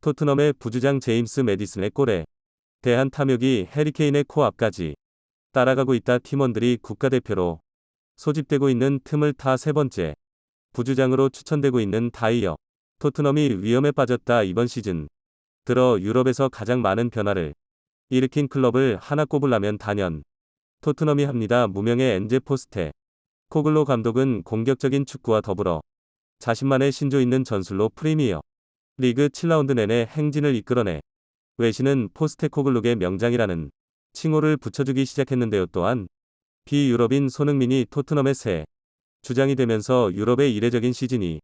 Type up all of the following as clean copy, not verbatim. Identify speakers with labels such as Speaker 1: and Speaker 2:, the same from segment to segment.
Speaker 1: 토트넘의 부주장 제임스 매디슨의 골에 대한 탐욕이 해리케인의 코앞까지 따라가고 있다. 팀원들이 국가대표로 소집되고 있는 틈을 타 세 번째 부주장으로 추천되고 있는 다이어. 토트넘이 위험에 빠졌다. 이번 시즌 들어 유럽에서 가장 많은 변화를 일으킨 클럽을 하나 꼽으려면 단연 토트넘이 합니다. 무명의 엔제 포스테 코글로 감독은 공격적인 축구와 더불어 자신만의 신조 있는 전술로 프리미어 리그 7라운드 내내 행진을 이끌어내 외신은 포스테코글룩의 명장이라는 칭호를 붙여주기 시작했는데요. 또한 비유럽인 손흥민이 토트넘의 새 주장이 되면서 유럽의 이례적인 시즌이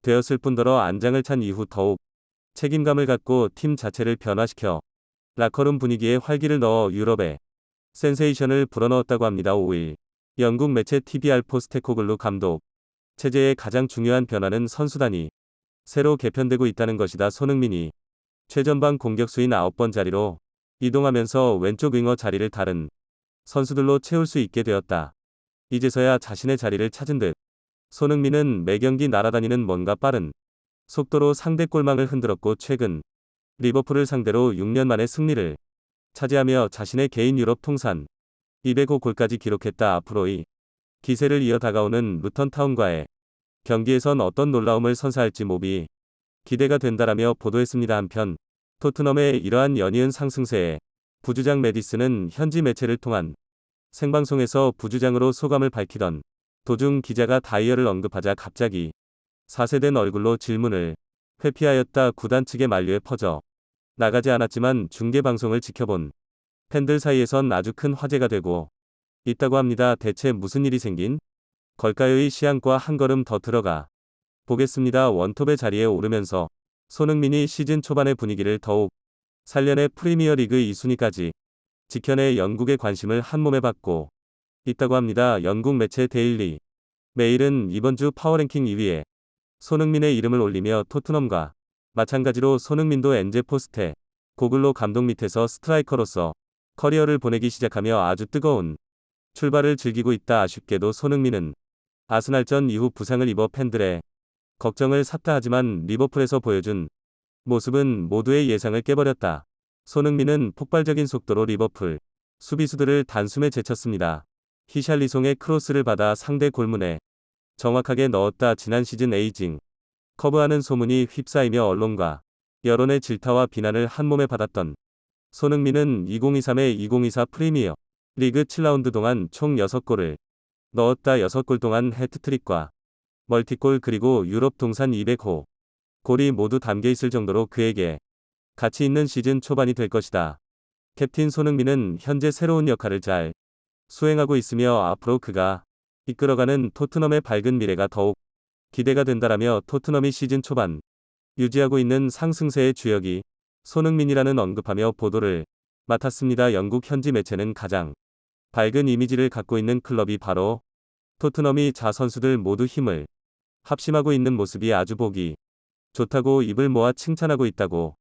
Speaker 1: 되었을 뿐더러 안장을 찬 이후 더욱 책임감을 갖고 팀 자체를 변화시켜 라커룸 분위기에 활기를 넣어 유럽의 센세이션을 불어넣었다고 합니다. 5일 영국 매체 TVR 포스테코글루 감독 체제의 가장 중요한 변화는 선수단이 새로 개편되고 있다는 것이다. 손흥민이 최전방 공격수인 9번 자리로 이동하면서 왼쪽 윙어 자리를 다른 선수들로 채울 수 있게 되었다. 이제서야 자신의 자리를 찾은 듯 손흥민은 매경기 날아다니는 뭔가 빠른 속도로 상대 골망을 흔들었고 최근 리버풀을 상대로 6년 만에 승리를 차지하며 자신의 개인 유럽 통산 200호 골까지 기록했다. 앞으로 이 기세를 이어 다가오는 루턴 타운과의 경기에선 어떤 놀라움을 선사할지 몹이 기대가 된다라며 보도했습니다. 한편 토트넘의 이러한 연이은 상승세에 부주장 매디슨은 현지 매체를 통한 생방송에서 부주장으로 소감을 밝히던 도중 기자가 다이어를 언급하자 갑자기 사세된 얼굴로 질문을 회피하였다. 구단 측의 만류에 퍼져 나가지 않았지만 중계방송을 지켜본 팬들 사이에선 아주 큰 화제가 되고 있다고 합니다. 대체 무슨 일이 생긴 걸까요? 이 시안과 한 걸음 더 들어가 보겠습니다. 원톱의 자리에 오르면서 손흥민이 시즌 초반의 분위기를 더욱 살려내 프리미어리그 2순위까지 지켜내 영국의 관심을 한몸에 받고 있다고 합니다. 영국 매체 데일리 메일은 이번 주 파워랭킹 2위에 손흥민의 이름을 올리며 토트넘과 마찬가지로 손흥민도 엔제 포스테 고글로 감독 밑에서 스트라이커로서 커리어를 보내기 시작하며 아주 뜨거운 출발을 즐기고 있다. 아쉽게도 손흥민은 아스날전 이후 부상을 입어 팬들의 걱정을 샀다. 하지만 리버풀에서 보여준 모습은 모두의 예상을 깨버렸다. 손흥민은 폭발적인 속도로 리버풀 수비수들을 단숨에 제쳤습니다. 히샬리송의 크로스를 받아 상대 골문에 정확하게 넣었다. 지난 시즌 에이징 커브하는 소문이 휩싸이며 언론과 여론의 질타와 비난을 한몸에 받았던 손흥민은 2023-2024 프리미어 리그 7라운드 동안 총 6골을 넣었다. 6골 동안 해트트릭과 멀티골 그리고 유럽 통산 200호 골이 모두 담겨 있을 정도로 그에게 가치 있는 시즌 초반이 될 것이다. 캡틴 손흥민은 현재 새로운 역할을 잘 수행하고 있으며 앞으로 그가 이끌어가는 토트넘의 밝은 미래가 더욱 기대가 된다라며 토트넘이 시즌 초반 유지하고 있는 상승세의 주역이 손흥민이라는 언급하며 보도를 맡았습니다. 영국 현지 매체는 가장 밝은 이미지를 갖고 있는 클럽이 바로 토트넘이 자 선수들 모두 힘을 합심하고 있는 모습이 아주 보기 좋다고 입을 모아 칭찬하고 있다고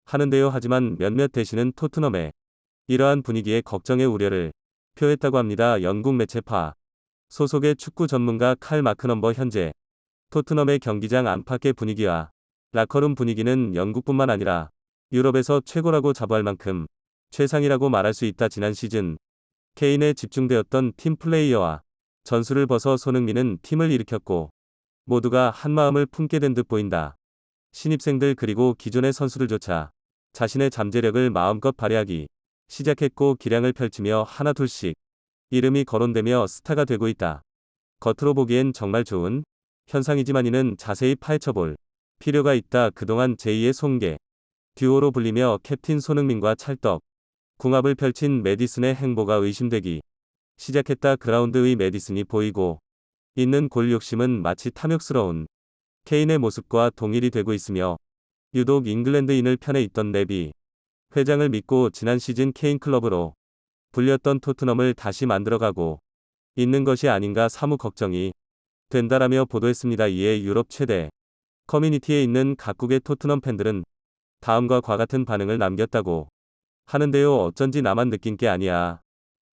Speaker 1: 하는데요. 하지만 몇몇 대신은 토트넘의 이러한 분위기에 걱정의 우려를 표했다고 합니다. 영국 매체파 소속의 축구 전문가 칼 마크넘버 현재 토트넘의 경기장 안팎의 분위기와 라커룸 분위기는 영국뿐만 아니라 유럽에서 최고라고 자부할 만큼 최상이라고 말할 수 있다. 지난 시즌 케인에 집중되었던 팀 플레이어와 전술을 벗어 손흥민은 팀을 일으켰고 모두가 한마음을 품게 된 듯 보인다. 신입생들 그리고 기존의 선수들조차 자신의 잠재력을 마음껏 발휘하기 시작했고 기량을 펼치며 하나둘씩 이름이 거론되며 스타가 되고 있다. 겉으로 보기엔 정말 좋은 현상이지만 이는 자세히 파헤쳐볼 필요가 있다. 그동안 제2의 송계 듀오로 불리며 캡틴 손흥민과 찰떡 궁합을 펼친 매디슨의 행보가 의심되기 시작했다. 그라운드의 매디슨이 보이고 있는 골 욕심은 마치 탐욕스러운 케인의 모습과 동일이 되고 있으며 유독 잉글랜드인을 편에 있던 네비 회장을 믿고 지난 시즌 케인 클럽으로 불렸던 토트넘을 다시 만들어가고 있는 것이 아닌가 사무 걱정이 된다라며 보도했습니다. 이에 유럽 최대 커뮤니티에 있는 각국의 토트넘 팬들은 다음과 과 같은 반응을 남겼다고 하는데요. 어쩐지 나만 느낀 게 아니야.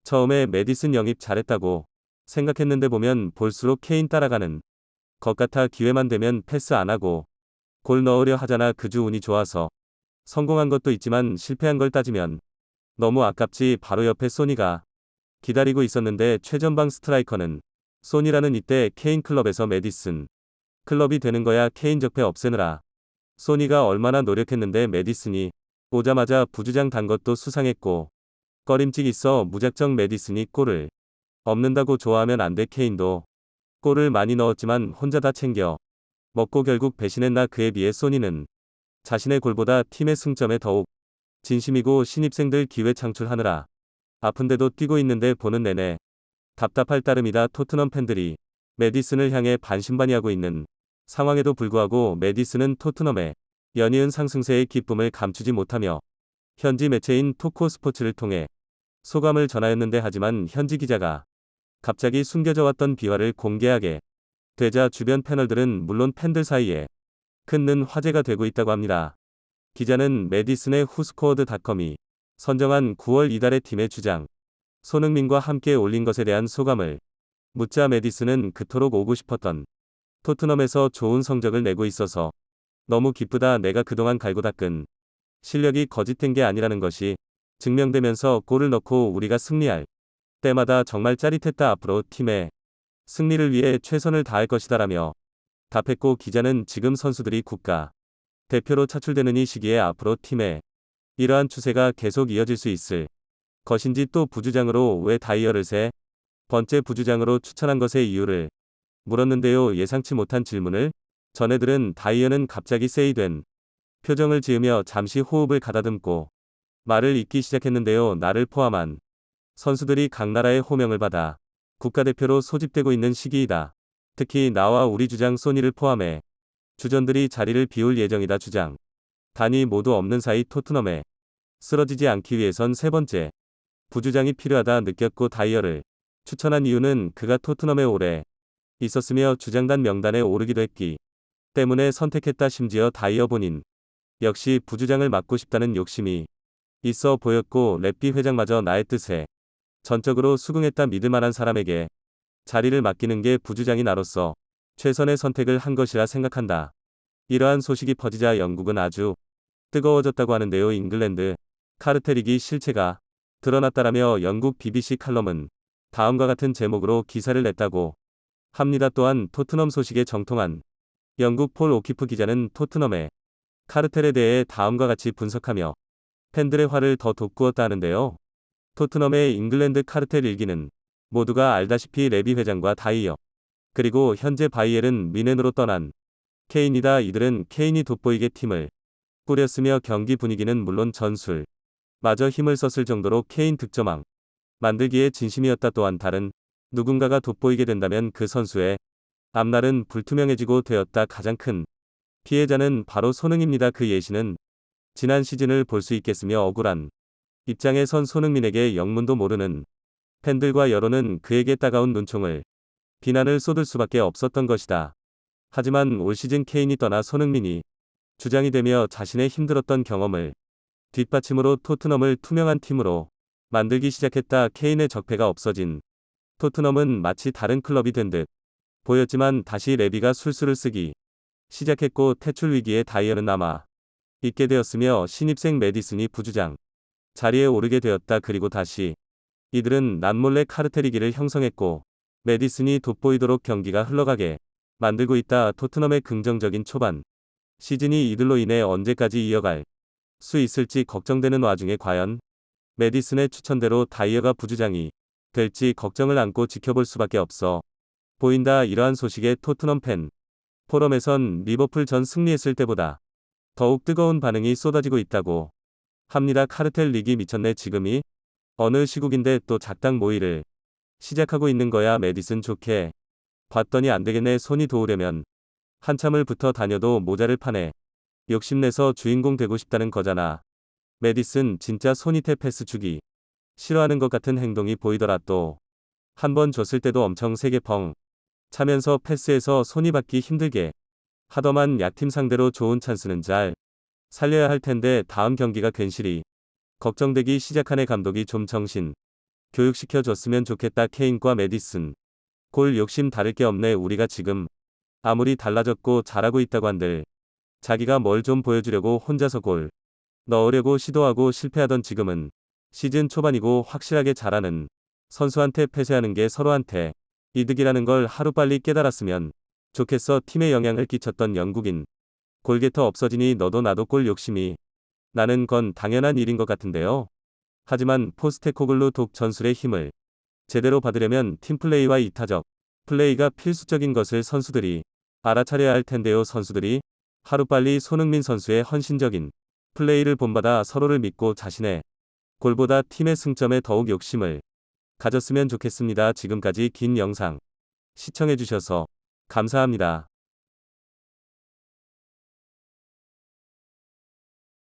Speaker 1: 처음에 매디슨 영입 잘했다고 생각했는데 보면 볼수록 케인 따라가는 것 같아. 기회만 되면 패스 안 하고 골 넣으려 하잖아. 그주 운이 좋아서 성공한 것도 있지만 실패한 걸 따지면 너무 아깝지. 바로 옆에 소니가 기다리고 있었는데 최전방 스트라이커는 소니라는 이때 케인 클럽에서 메디슨 클럽이 되는 거야. 케인 적폐 없애느라 소니가 얼마나 노력했는데 메디슨이 오자마자 부주장 단 것도 수상했고 꺼림칙 있어 무작정 메디슨이 골을 없는다고 좋아하면 안 돼. 케인도 골을 많이 넣었지만 혼자 다 챙겨 먹고 결국 배신했나. 그에 비해 소니는 자신의 골보다 팀의 승점에 더욱 진심이고 신입생들 기회 창출하느라 아픈데도 뛰고 있는데 보는 내내 답답할 따름이다. 토트넘 팬들이 메디슨을 향해 반신반의하고 있는 상황에도 불구하고 메디슨은 토트넘의 연이은 상승세의 기쁨을 감추지 못하며 현지 매체인 토코스포츠를 통해 소감을 전하였는데 하지만 현지 기자가 갑자기 숨겨져 왔던 비화를 공개하게 되자 주변 패널들은 물론 팬들 사이에 큰 화제가 되고 있다고 합니다. 기자는 메디슨의 후스코어드닷컴이 선정한 9월 이달의 팀의 주장 손흥민과 함께 올린 것에 대한 소감을 묻자 메디슨은 그토록 오고 싶었던 토트넘에서 좋은 성적을 내고 있어서 너무 기쁘다. 내가 그동안 갈고 닦은 실력이 거짓된 게 아니라는 것이 증명되면서 골을 넣고 우리가 승리할 때마다 정말 짜릿했다. 앞으로 팀의 승리를 위해 최선을 다할 것이다라며 답했고 기자는 지금 선수들이 국가 대표로 차출되는 이 시기에 앞으로 팀의 이러한 추세가 계속 이어질 수 있을 것인지 또 부주장으로 왜 다이어를 세 번째 부주장으로 추천한 것의 이유를 물었는데요. 예상치 못한 질문을 전해들은 다이어는 갑자기 세이된 표정을 지으며 잠시 호흡을 가다듬고 말을 잇기 시작했는데요. 나를 포함한 선수들이 각 나라의 호명을 받아 국가대표로 소집되고 있는 시기이다. 특히 나와 우리 주장 소니를 포함해 주전들이 자리를 비울 예정이다. 주장 단이 모두 없는 사이 토트넘에 쓰러지지 않기 위해선 세 번째 부주장이 필요하다 느꼈고 다이어를 추천한 이유는 그가 토트넘에 오래 있었으며 주장단 명단에 오르기도 했기 때문에 선택했다. 심지어 다이어 본인 역시 부주장을 맡고 싶다는 욕심이 있어 보였고 랩비 회장마저 나의 뜻에 전적으로 수긍했다. 믿을 만한 사람에게 자리를 맡기는 게 부주장이 나로서 최선의 선택을 한 것이라 생각한다. 이러한 소식이 퍼지자 영국은 아주 뜨거워졌다고 하는데요. 잉글랜드 카르텔이기 실체가 드러났다라며 영국 BBC 칼럼은 다음과 같은 제목으로 기사를 냈다고 합니다. 또한 토트넘 소식에 정통한 영국 폴 오키프 기자는 토트넘의 카르텔에 대해 다음과 같이 분석하며 팬들의 화를 더 돋구었다는데요. 토트넘의 잉글랜드 카르텔 일기는 모두가 알다시피 레비 회장과 다이어 그리고 현재 바이에른 미넨으로 떠난 케인이다. 이들은 케인이 돋보이게 팀을 꾸렸으며 경기 분위기는 물론 전술 마저 힘을 썼을 정도로 케인 득점왕 만들기에 진심이었다. 또한 다른 누군가가 돋보이게 된다면 그 선수의 앞날은 불투명해지고 되었다. 가장 큰 피해자는 바로 손흥민입니다. 그 예시는 지난 시즌을 볼 수 있겠으며 억울한 입장에 선 손흥민에게 영문도 모르는 팬들과 여론은 그에게 따가운 눈총을 비난을 쏟을 수밖에 없었던 것이다. 하지만 올 시즌 케인이 떠나 손흥민이 주장이 되며 자신의 힘들었던 경험을 뒷받침으로 토트넘을 투명한 팀으로 만들기 시작했다. 케인의 적폐가 없어진 토트넘은 마치 다른 클럽이 된 듯 보였지만 다시 레비가 술수를 쓰기 시작했고 퇴출 위기에 다이어는 남아 있게 되었으며 신입생 메디슨이 부주장 자리에 오르게 되었다. 그리고 다시 이들은 남몰래 카르텔이기를 형성했고 메디슨이 돋보이도록 경기가 흘러가게 만들고 있다. 토트넘의 긍정적인 초반 시즌이 이들로 인해 언제까지 이어갈 수 있을지 걱정되는 와중에 과연 메디슨의 추천대로 다이어가 부주장이 될지 걱정을 안고 지켜볼 수밖에 없어 보인다. 이러한 소식에 토트넘 팬 포럼에선 리버풀 전 승리했을 때보다 더욱 뜨거운 반응이 쏟아지고 있다고 합니다. 카르텔 리기 미쳤네. 지금이 어느 시국인데 또 작당 모의를 시작하고 있는 거야. 메디슨 좋게 봤더니 안되겠네. 손이 도우려면 한참을 붙어 다녀도 모자를 파네. 욕심내서 주인공 되고 싶다는 거잖아. 메디슨 진짜 손이태 패스 주기 싫어하는 것 같은 행동이 보이더라. 또 한 번 줬을 때도 엄청 세게 펑 차면서 패스해서 손이 받기 힘들게 하더만 약팀 상대로 좋은 찬스는 잘 살려야 할 텐데 다음 경기가 괜시리 걱정되기 시작하네. 감독이 좀 정신 교육시켜 줬으면 좋겠다. 케인과 메디슨 골 욕심 다를 게 없네. 우리가 지금 아무리 달라졌고 잘하고 있다고 한들 자기가 뭘 좀 보여주려고 혼자서 골 넣으려고 시도하고 실패하던 지금은 시즌 초반이고 확실하게 잘하는 선수한테 패배하는 게 서로한테 이득이라는 걸 하루빨리 깨달았으면 좋겠어. 팀에 영향을 끼쳤던 영국인 골게터 없어지니 너도 나도 골 욕심이 나는 건 당연한 일인 것 같은데요. 하지만 포스테코글루 독 전술의 힘을 제대로 받으려면 팀플레이와 이타적 플레이가 필수적인 것을 선수들이 알아차려야 할 텐데요. 선수들이 하루빨리 손흥민 선수의 헌신적인 플레이를 본받아 서로를 믿고 자신의 골보다 팀의 승점에 더욱 욕심을 가졌으면 좋겠습니다. 지금까지 긴 영상 시청해주셔서 감사합니다.